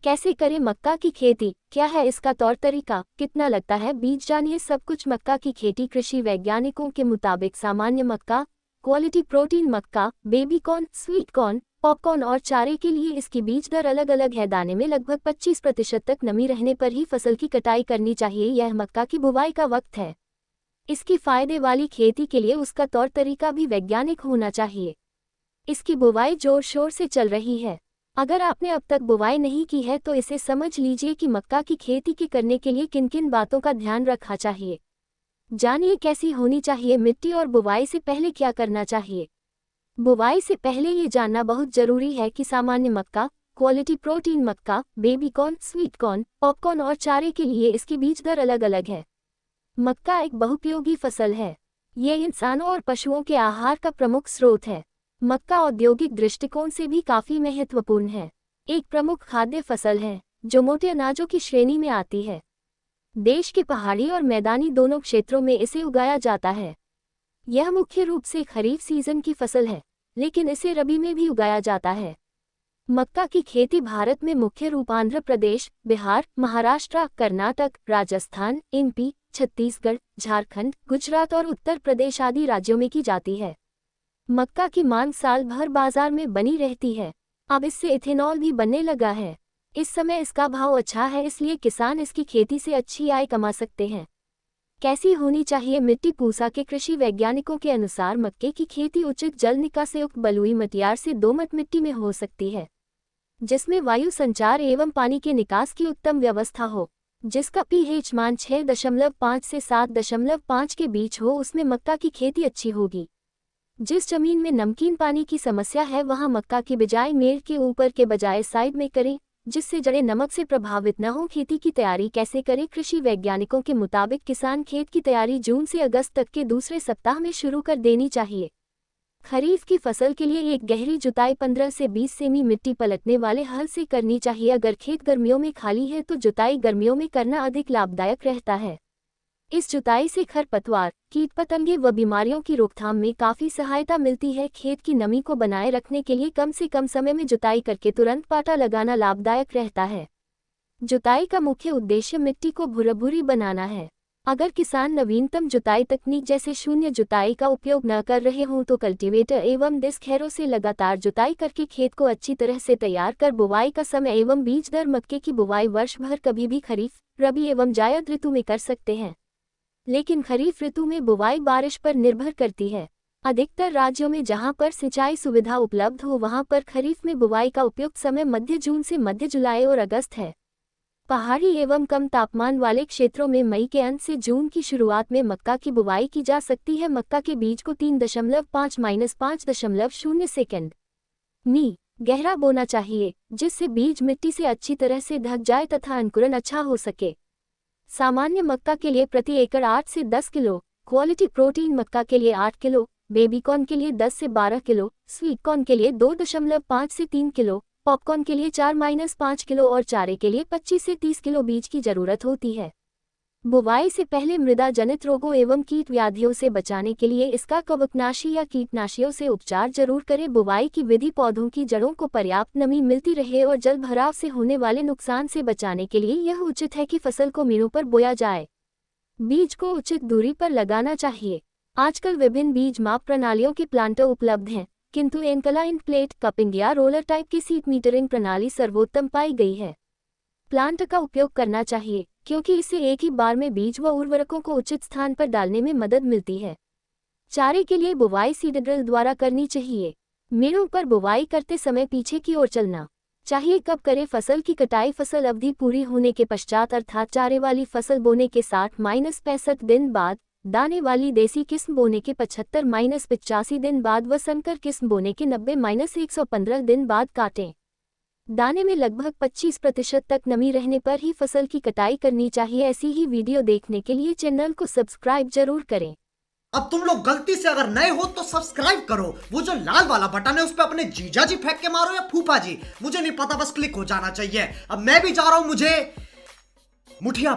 कैसे करें मक्का की खेती, क्या है इसका तौर तरीका, कितना लगता है बीज, जानिए सब कुछ। मक्का की खेती कृषि वैज्ञानिकों के मुताबिक सामान्य मक्का, क्वालिटी प्रोटीन मक्का, baby corn, sweet corn, popcorn और चारे के लिए इसकी बीज दर अलग अलग है। दाने में लगभग 25% तक नमी रहने पर ही फसल की कटाई करनी चाहिए। यह मक्का की बुवाई का वक्त है। इसकी फायदे वाली खेती के लिए उसका तौर तरीका भी वैज्ञानिक होना चाहिए। इसकी बुवाई जोर शोर से चल रही है। अगर आपने अब तक बुवाई नहीं की है तो इसे समझ लीजिए कि मक्का की खेती के करने के लिए किन किन बातों का ध्यान रखना चाहिए। जानिए कैसी होनी चाहिए मिट्टी और बुवाई से पहले क्या करना चाहिए। बुवाई से पहले ये जानना बहुत जरूरी है कि सामान्य मक्का, क्वालिटी प्रोटीन मक्का, baby corn, sweet corn, popcorn और चारे के लिए इसकी बीज दर अलग अलग है। मक्का एक बहुपयोगी फसल है। ये इंसानों और पशुओं के आहार का प्रमुख स्रोत है। मक्का औद्योगिक दृष्टिकोण से भी काफी महत्वपूर्ण है। एक प्रमुख खाद्य फसल है जो मोटे अनाजों की श्रेणी में आती है। देश के पहाड़ी और मैदानी दोनों क्षेत्रों में इसे उगाया जाता है। यह मुख्य रूप से खरीफ सीजन की फसल है, लेकिन इसे रबी में भी उगाया जाता है। मक्का की खेती भारत में मुख्य रूप आंध्र प्रदेश, बिहार, महाराष्ट्र, कर्नाटक, राजस्थान, एमपी, छत्तीसगढ़, झारखंड, गुजरात और उत्तर प्रदेश आदि राज्यों में की जाती है। मक्का की मांग साल भर बाजार में बनी रहती है। अब इससे इथेनॉल भी बनने लगा है। इस समय इसका भाव अच्छा है, इसलिए किसान इसकी खेती से अच्छी आय कमा सकते हैं। कैसी होनी चाहिए मिट्टी। पूसा के कृषि वैज्ञानिकों के अनुसार मक्के की खेती उचित जल निकास युक्त बलुई मटियार से दोमट मिट्टी में हो सकती है, जिसमें वायु संचार एवं पानी के निकास की उत्तम व्यवस्था हो, जिसका pH मान 6.5 से 7.5 के बीच हो। उसमें मक्का की खेती अच्छी होगी। जिस जमीन में नमकीन पानी की समस्या है वहां मक्का की बिजाई मेड़ के ऊपर के बजाय साइड में करें, जिससे जड़ें नमक से प्रभावित न हो। खेती की तैयारी कैसे करें। कृषि वैज्ञानिकों के मुताबिक किसान खेत की तैयारी जून से अगस्त तक के दूसरे सप्ताह में शुरू कर देनी चाहिए। खरीफ की फसल के लिए एक गहरी जुताई 15 से 20 सेमी मिट्टी पलटने वाले हल से करनी चाहिए। अगर खेत गर्मियों में खाली है तो जुताई गर्मियों में करना अधिक लाभदायक रहता है। इस जुताई से खरपतवार, कीट पतंगे व बीमारियों की रोकथाम में काफी सहायता मिलती है। खेत की नमी को बनाए रखने के लिए कम से कम समय में जुताई करके तुरंत पाटा लगाना लाभदायक रहता है। जुताई का मुख्य उद्देश्य मिट्टी को भुरभुरी बनाना है। अगर किसान नवीनतम जुताई तकनीक जैसे शून्य जुताई का उपयोग न कर रहे हों तो कल्टीवेटर एवं डिस्क हैरो से लगातार जुताई करके खेत को अच्छी तरह से तैयार कर बुवाई का समय एवं बीज दर। मक्के की बुवाई वर्ष भर कभी भी खरीफ, रबी एवं जायद ऋतु में कर सकते हैं, लेकिन खरीफ ऋतु में बुवाई बारिश पर निर्भर करती है। अधिकतर राज्यों में जहां पर सिंचाई सुविधा उपलब्ध हो वहां पर खरीफ में बुवाई का उपयुक्त समय मध्य जून से मध्य जुलाई और अगस्त है। पहाड़ी एवं कम तापमान वाले क्षेत्रों में मई के अंत से जून की शुरुआत में मक्का की बुवाई की जा सकती है। मक्का के बीज को 3.5-5.0 सेकंड मी गहरा बोना चाहिए, जिससे बीज मिट्टी से अच्छी तरह से ढक जाए तथा अंकुरण अच्छा हो सके। सामान्य मक्का के लिए प्रति एकड़ 8 से 10 किलो, क्वालिटी प्रोटीन मक्का के लिए 8 किलो, बेबी कॉर्न के लिए 10 से 12 किलो, स्वीट कॉर्न के लिए 2.5 से 3 किलो, पॉपकॉर्न के लिए 4-5 किलो और चारे के लिए 25 से 30 किलो बीज की जरूरत होती है। बुवाई से पहले मृदा जनित रोगों एवं कीट व्याधियों से बचाने के लिए इसका कवकनाशी या कीटनाशियों से उपचार जरूर करें। बुवाई की विधि पौधों की जड़ों को पर्याप्त नमी मिलती रहे और जल भराव से होने वाले नुकसान से बचाने के लिए यह उचित है कि फसल को मीलों पर बोया जाए। बीज को उचित दूरी पर लगाना चाहिए। आजकल विभिन्न बीज माप प्रणालियों के प्लांटर उपलब्ध हैं, किंतु एनकलाइन प्लेट कपिंग या रोलर टाइप की सीड मीटरिंग प्रणाली सर्वोत्तम पाई गई है। प्लांट का उपयोग करना चाहिए क्योंकि इससे एक ही बार में बीज व उर्वरकों को उचित स्थान पर डालने में मदद मिलती है। चारे के लिए बुवाई सीड ड्रिल द्वारा करनी चाहिए। मेड़ों पर बुवाई करते समय पीछे की ओर चलना चाहिए। कब करें फसल की कटाई। फसल अवधि पूरी होने के पश्चात अर्थात चारे वाली फसल बोने के 60-65 दिन बाद, दाने वाली देसी किस्म बोने के 75-85 दिन बाद व संकर किस्म बोने के 90-115 दिन बाद काटें। दाने में लगभग 25% तक नमी रहने पर ही फसल की कटाई करनी चाहिए। ऐसी ही वीडियो देखने के लिए चैनल को सब्सक्राइब जरूर करें। अब तुम लोग गलती से अगर नए हो तो सब्सक्राइब करो। वो जो लाल वाला बटन है उस पर अपने जीजा जी फेंक के मारो या फूफा जी, मुझे नहीं पता, बस क्लिक हो जाना चाहिए। अब मैं भी जा रहा हूं, मुझे मुठिया